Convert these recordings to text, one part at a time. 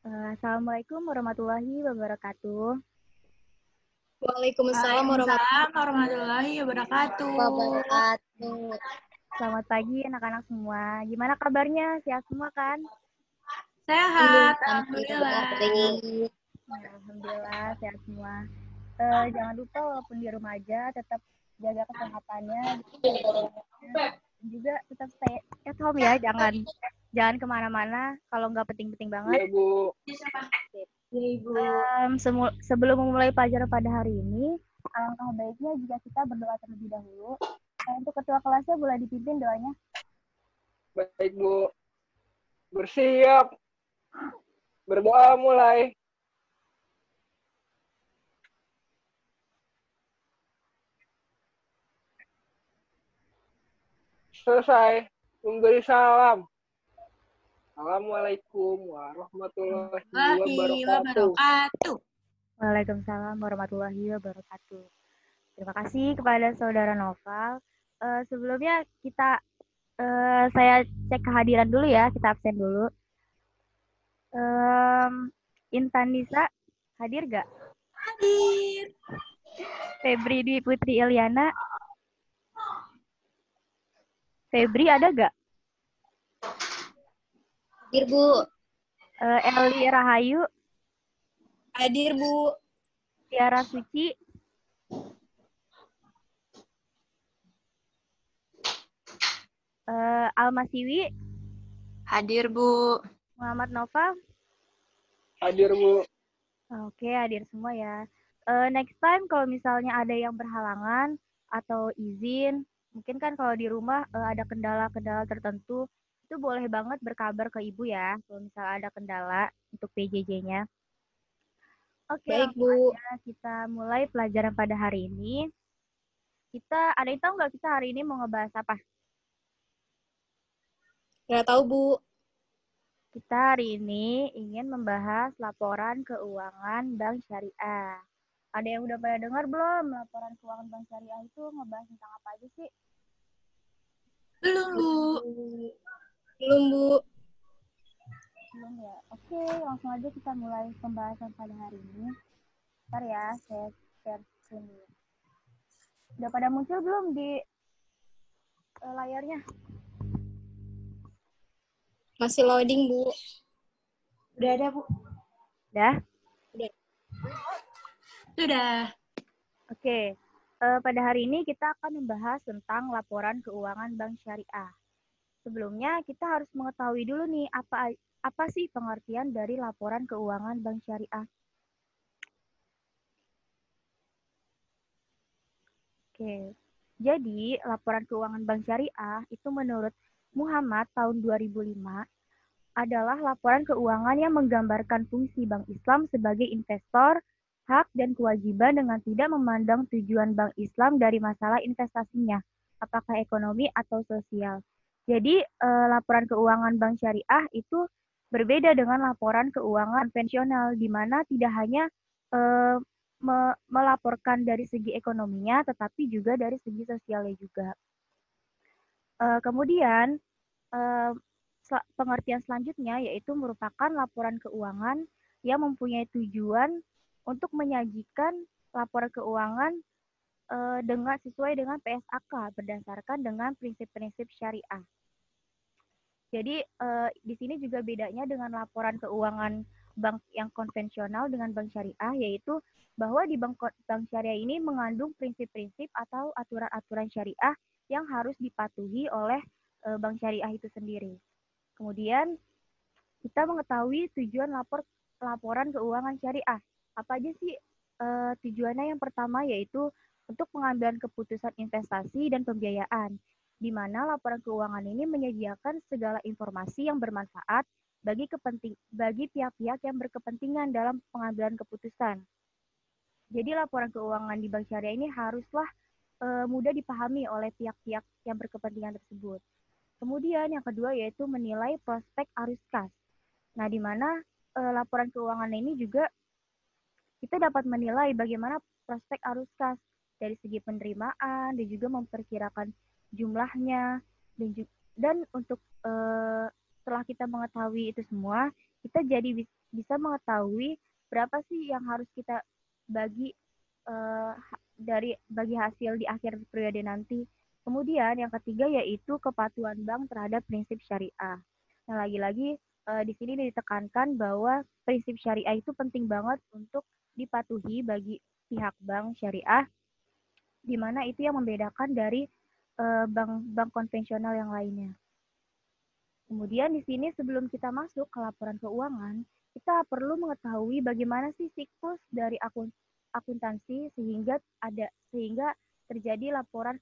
Assalamualaikum warahmatullahi wabarakatuh. Waalaikumsalam Waalaikumsalam warahmatullahi wabarakatuh. wabarakatuh. Selamat pagi anak-anak semua. Gimana kabarnya? Sehat semua kan? Sehat, alhamdulillah. Baik. Alhamdulillah sehat semua. Jangan lupa walaupun di rumah aja tetap jaga kesehatannya. Juga tetap stay at home ya. Jangan kemana-mana kalau nggak penting-penting banget. Iya, Bu. Ya, Ibu. Sebelum memulai pelajaran pada hari ini, alangkah baiknya jika kita berdoa terlebih dahulu. Untuk ketua kelasnya boleh dipimpin doanya. Baik, Bu. Bersiap. Berdoa mulai. Selesai. Memberi salam. Assalamualaikum warahmatullahi wabarakatuh. Waalaikumsalam warahmatullahi wabarakatuh. Terima kasih kepada saudara Noval. Sebelumnya saya cek kehadiran dulu ya, kita absen dulu. Intan Nisa hadir gak? Hadir. Febri Dwi Putri Ilyana. Febri ada gak? Hadir, Bu. Eli Rahayu. Hadir, Bu. Tiara Suci. Alma Siwi. Hadir, Bu. Muhammad Noval. Hadir, Bu. Oke, hadir semua ya. Next time kalau misalnya ada yang berhalangan atau izin, mungkin kan kalau di rumah ada kendala-kendala tertentu, itu boleh banget berkabar ke ibu ya, kalau misalnya ada kendala untuk PJJ-nya. Oke, Baik, langsung Bu. aja kita mulai pelajaran pada hari ini. Ada yang tahu nggak kita hari ini mau ngebahas apa? Nggak tahu, Bu. Kita hari ini ingin membahas laporan keuangan Bank Syariah. Ada yang udah pada dengar belum laporan keuangan Bank Syariah itu ngebahas tentang apa aja sih? Belum, Bu. Belum, Bu. Belum ya? Oke, langsung aja kita mulai pembahasan pada hari ini. Bentar ya, saya share screen dulu. Udah pada muncul belum di layarnya? Masih loading, Bu. Udah ada, Bu. Udah? Sudah. Oke. Pada hari ini kita akan membahas tentang laporan keuangan Bank Syariah. Sebelumnya kita harus mengetahui dulu nih apa sih pengertian dari laporan keuangan Bank Syariah. Oke. Jadi, laporan keuangan Bank Syariah itu menurut Muhammad tahun 2005 adalah laporan keuangan yang menggambarkan fungsi Bank Islam sebagai investor, hak dan kewajiban dengan tidak memandang tujuan Bank Islam dari masalah investasinya, apakah ekonomi atau sosial. Jadi, laporan keuangan Bank Syariah itu berbeda dengan laporan keuangan konvensional, di mana tidak hanya melaporkan dari segi ekonominya, tetapi juga dari segi sosialnya juga. Kemudian, pengertian selanjutnya yaitu merupakan laporan keuangan yang mempunyai tujuan untuk menyajikan laporan keuangan sesuai dengan PSAK berdasarkan dengan prinsip-prinsip syariah. Jadi di sini juga bedanya dengan laporan keuangan bank yang konvensional dengan bank syariah, yaitu bahwa di bank syariah ini mengandung prinsip-prinsip atau aturan-aturan syariah yang harus dipatuhi oleh bank syariah itu sendiri. Kemudian kita mengetahui tujuan laporan keuangan syariah. Apa aja sih tujuannya? Yang pertama yaitu untuk pengambilan keputusan investasi dan pembiayaan, di mana laporan keuangan ini menyediakan segala informasi yang bermanfaat bagi pihak-pihak yang berkepentingan dalam pengambilan keputusan. Jadi laporan keuangan di Bank Syariah ini haruslah mudah dipahami oleh pihak-pihak yang berkepentingan tersebut. Kemudian yang kedua yaitu menilai prospek arus kas. Nah, di mana laporan keuangan ini juga kita dapat menilai bagaimana prospek arus kas dari segi penerimaan dan juga memperkirakan jumlahnya dan untuk setelah kita mengetahui itu semua, kita jadi bisa mengetahui berapa sih yang harus kita bagi bagi hasil di akhir periode nanti. Kemudian yang ketiga yaitu kepatuhan bank terhadap prinsip syariah. Nah, lagi-lagi di sini ditekankan bahwa prinsip syariah itu penting banget untuk dipatuhi bagi pihak bank syariah, di mana itu yang membedakan dari bank-bank konvensional yang lainnya. Kemudian di sini sebelum kita masuk ke laporan keuangan, kita perlu mengetahui bagaimana sih siklus dari akuntansi sehingga terjadi laporan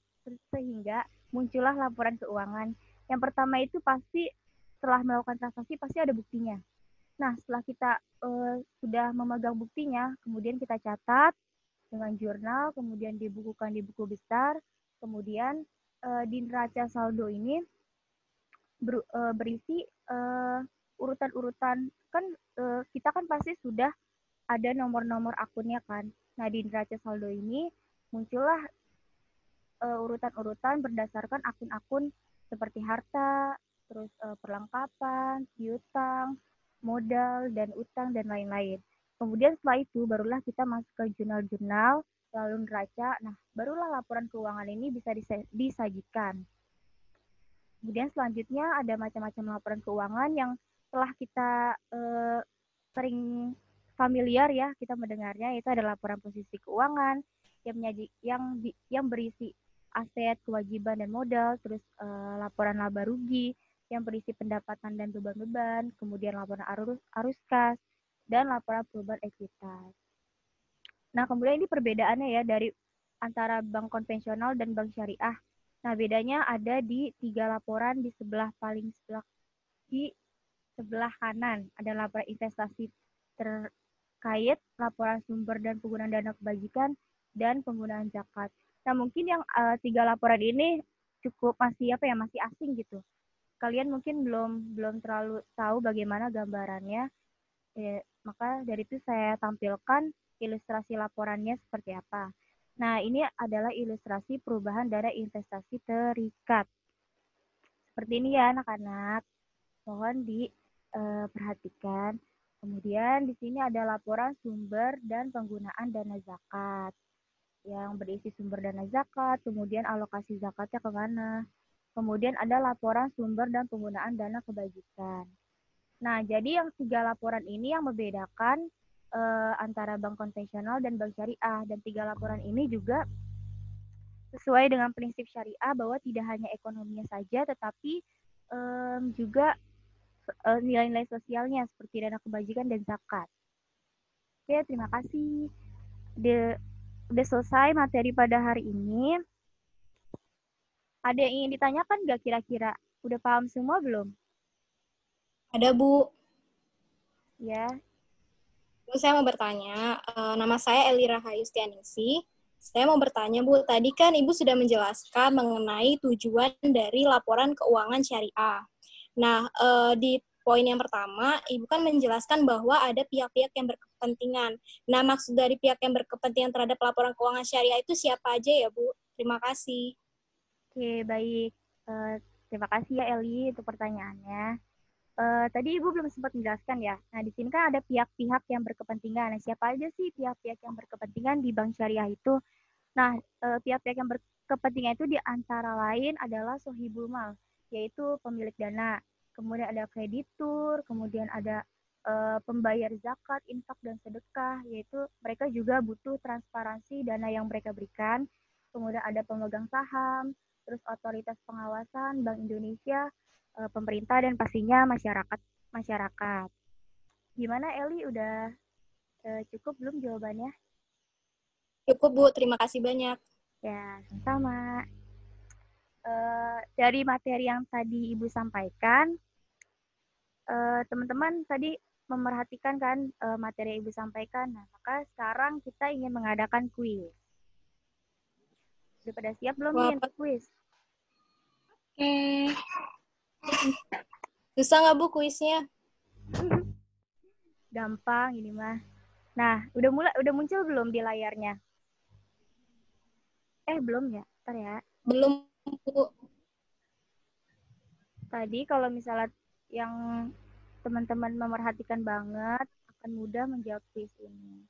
sehingga muncullah laporan keuangan. Yang pertama itu pasti setelah melakukan transaksi pasti ada buktinya. Nah, setelah kita sudah memegang buktinya, kemudian kita catat dengan jurnal, kemudian dibukukan di buku besar, kemudian di neraca saldo ini berisi urutan-urutan, kan kita kan pasti sudah ada nomor-nomor akunnya kan. Nah, di neraca saldo ini muncullah urutan-urutan berdasarkan akun-akun seperti harta, terus perlengkapan, piutang, modal, dan utang, dan lain-lain. Kemudian setelah itu barulah kita masuk ke jurnal-jurnal, lalu neraca. Nah, barulah laporan keuangan ini bisa disajikan. Kemudian selanjutnya ada macam-macam laporan keuangan yang telah kita sering familiar ya kita mendengarnya, yaitu ada laporan posisi keuangan yang berisi aset, kewajiban dan modal, terus laporan laba rugi yang berisi pendapatan dan beban-beban, kemudian laporan arus kas dan laporan perubahan ekuitas. Nah, kemudian ini perbedaannya ya dari antara bank konvensional dan bank syariah. Nah, bedanya ada di 3 laporan di sebelah kanan. Ada laporan investasi terkait, laporan sumber dan penggunaan dana kebajikan, dan penggunaan zakat. Nah, mungkin yang 3 laporan ini cukup masih asing gitu. Kalian mungkin belum terlalu tahu bagaimana gambarannya. Maka dari itu saya tampilkan ilustrasi laporannya seperti apa. Nah, ini adalah ilustrasi perubahan dana investasi terikat. Seperti ini ya anak-anak. Mohon diperhatikan. Kemudian di sini ada laporan sumber dan penggunaan dana zakat. Yang berisi sumber dana zakat, kemudian alokasi zakatnya ke mana. Kemudian ada laporan sumber dan penggunaan dana kebajikan. Nah, jadi yang 3 laporan ini yang membedakan antara bank konvensional dan bank syariah. Dan 3 laporan ini juga sesuai dengan prinsip syariah bahwa tidak hanya ekonominya saja, tetapi juga nilai-nilai sosialnya seperti dana kebajikan dan zakat. Oke, terima kasih. Udah selesai materi pada hari ini. Ada yang ingin ditanyakan nggak kira-kira? Udah paham semua belum? Ada, Bu. Ya. Bu, saya mau bertanya. Nama saya Elira Hayustianingsih. Saya mau bertanya, Bu. Tadi kan Ibu sudah menjelaskan mengenai tujuan dari laporan keuangan syariah. Nah, di poin yang pertama, Ibu kan menjelaskan bahwa ada pihak-pihak yang berkepentingan. Nah, maksud dari pihak yang berkepentingan terhadap laporan keuangan syariah itu siapa aja ya, Bu? Terima kasih. Oke, baik. Terima kasih ya Eli untuk pertanyaannya. Tadi Ibu belum sempat menjelaskan ya. Nah, di sini kan ada pihak-pihak yang berkepentingan. Nah, siapa aja sih pihak-pihak yang berkepentingan di bank syariah itu? Nah, pihak-pihak yang berkepentingan itu di antara lain adalah sohibul mal, yaitu pemilik dana. Kemudian ada kreditur, kemudian ada pembayar zakat, infak, dan sedekah, yaitu mereka juga butuh transparansi dana yang mereka berikan. Kemudian ada pemegang saham, terus otoritas pengawasan, Bank Indonesia, pemerintah, dan pastinya masyarakat. Gimana Eli, udah cukup belum jawabannya? Cukup, Bu. Terima kasih banyak. Ya, sama. Dari materi yang tadi Ibu sampaikan, teman-teman tadi memerhatikan kan materi yang Ibu sampaikan. Nah, maka sekarang kita ingin mengadakan kuis. Sudah pada siap belum nih untuk kuis? Oke. Susah nggak, Bu, kuisnya? Gampang ini mah. Nah, udah muncul belum di layarnya? Belum ya? Ntar ya. Belum, Bu. Tadi kalau misalnya yang teman-teman memerhatikan banget, akan mudah menjawab kuis ini.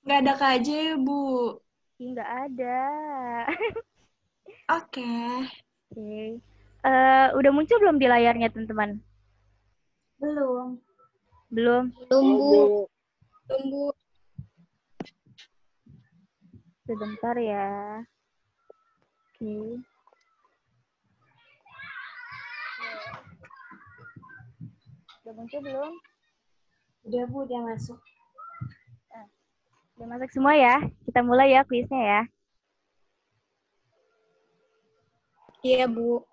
Nggak ada KJ, Bu. Ih, nggak ada. Oke. Oke. Udah muncul belum di layarnya, teman-teman? Belum. Belum? Tunggu, tunggu. Sebentar ya. Oke. Udah muncul belum? Udah, Bu, udah masuk. Udah masuk semua ya? Kita mulai ya kuisnya ya. Iya, Bu.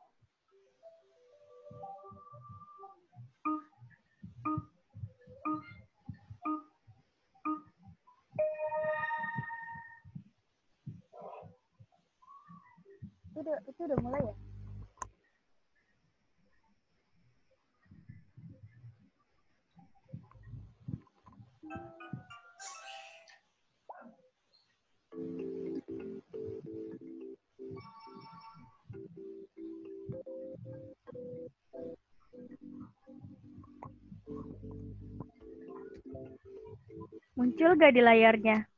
Itu udah mulai ya? Muncul gak di layarnya?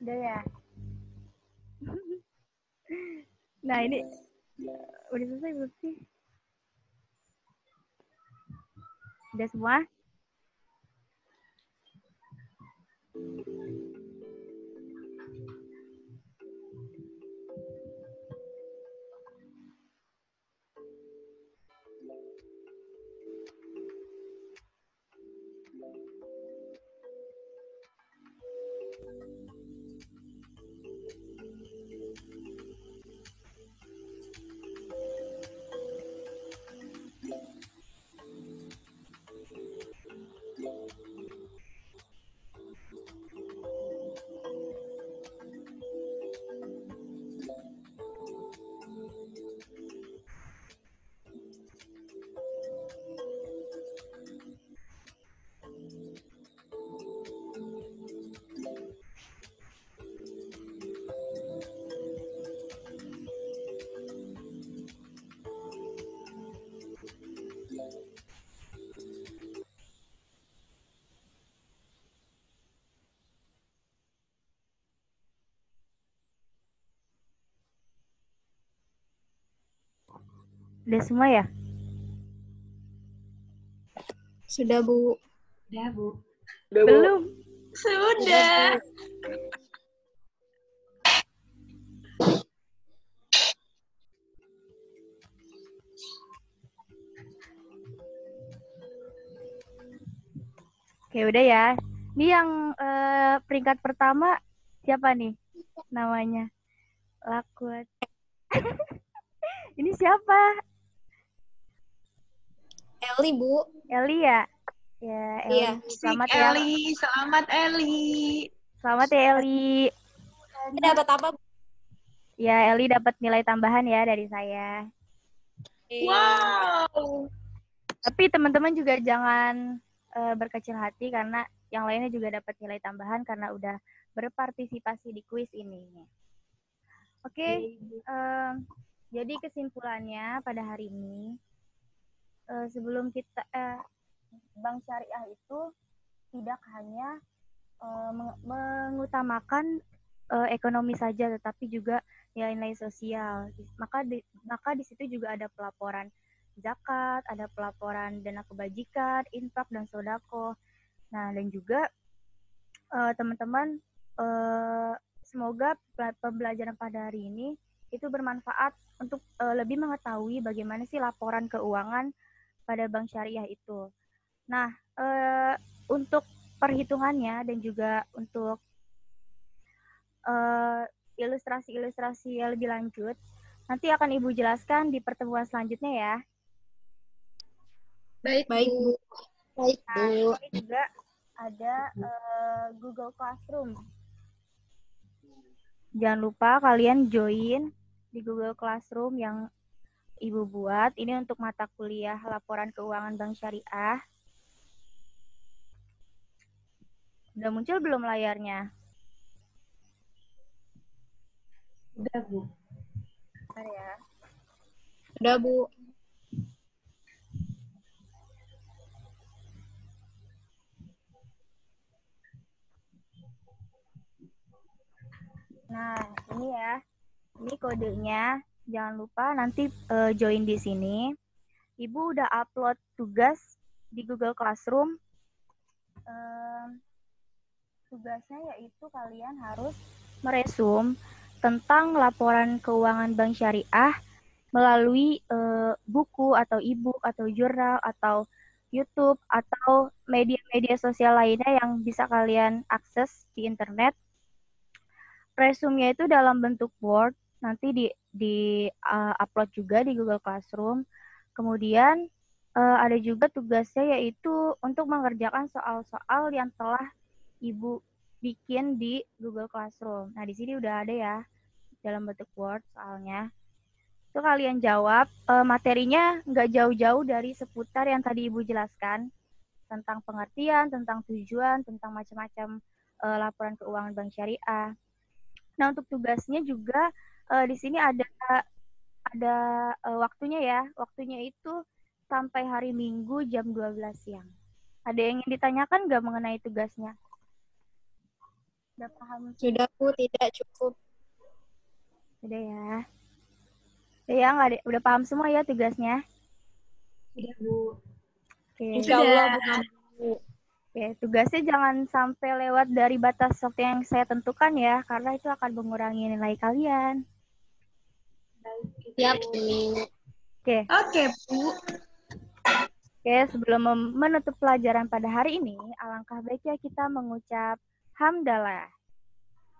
Udah ya? Nah ini udah selesai belum sih? Udah semua? Udah semua ya? Sudah, Bu. Udah, Bu. Udah, Bu. Belum. Sudah. Oke udah ya. Ini yang peringkat pertama siapa nih namanya? Lakuat. Ini siapa? Eli, Bu. Eli ya? Ya, Eli. Iya. Selamat ya. Eli. Selamat, Eli. Selamat ya, Eli. Ini dapat apa, Bu? Ya, Eli dapat nilai tambahan ya dari saya. Wow. Tapi teman-teman juga jangan berkecil hati karena yang lainnya juga dapat nilai tambahan karena udah berpartisipasi di kuis ini. Oke, jadi kesimpulannya pada hari ini, sebelum kita Bank Syariah itu tidak hanya mengutamakan ekonomi saja, tetapi juga nilai-nilai sosial. Maka di situ juga ada pelaporan zakat, ada pelaporan dana kebajikan, infak dan sodako. Nah, dan juga teman-teman semoga pembelajaran pada hari ini itu bermanfaat untuk lebih mengetahui bagaimana sih laporan keuangan pada bank syariah itu. Nah, untuk perhitungannya dan juga untuk ilustrasi-ilustrasi yang lebih lanjut, nanti akan Ibu jelaskan di pertemuan selanjutnya ya. Baik, Bu. Baik, Nah, Bu. ini juga ada Google Classroom. Jangan lupa kalian join di Google Classroom yang Ibu buat. Ini untuk mata kuliah laporan keuangan bank syariah. Udah muncul belum layarnya? Udah, Bu. Bentar ya. Udah, Bu. Nah, ini ya. Ini kodenya. Jangan lupa nanti join di sini. Ibu udah upload tugas di Google Classroom. Tugasnya yaitu kalian harus meresum tentang laporan keuangan bank syariah melalui buku atau e-book atau jurnal atau YouTube atau media-media sosial lainnya yang bisa kalian akses di internet. Resumnya itu dalam bentuk Word, nanti di upload juga di Google Classroom. Kemudian ada juga tugasnya yaitu untuk mengerjakan soal-soal yang telah Ibu bikin di Google Classroom. Nah, di sini udah ada ya dalam bentuk Word soalnya. Itu kalian jawab, materinya nggak jauh-jauh dari seputar yang tadi Ibu jelaskan, tentang pengertian, tentang tujuan, tentang macam-macam laporan keuangan bank syariah. Nah, untuk tugasnya juga di sini ada waktunya ya. Waktunya itu sampai hari Minggu jam 12 siang. Ada yang ingin ditanyakan nggak mengenai tugasnya? Udah paham? Sudah, Bu. Tidak cukup. Udah ya. Udah ya, udah paham semua ya tugasnya? Udah, Bu. Oke. Insya Allah, Bu. Oke, tugasnya jangan sampai lewat dari batas waktu yang saya tentukan ya, karena itu akan mengurangi nilai kalian. Siap, Bu. Oke. Oke, Bu. Oke, sebelum menutup pelajaran pada hari ini, alangkah baiknya kita mengucap hamdalah.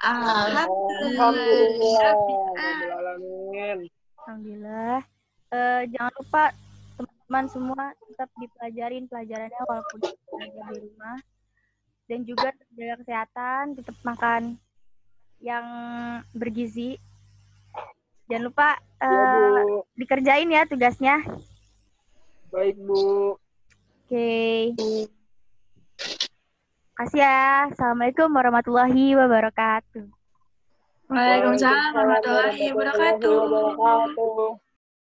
Alhamdulillah. Alhamdulillah. Jangan lupa teman-teman semua tetap dipelajarin pelajarannya walaupun belajar di rumah. Dan juga jaga kesehatan, tetap makan yang bergizi. Jangan lupa dikerjain ya tugasnya. Baik, Bu. Oke. Kasih ya. Assalamualaikum warahmatullahi wabarakatuh. Waalaikumsalam warahmatullahi wabarakatuh.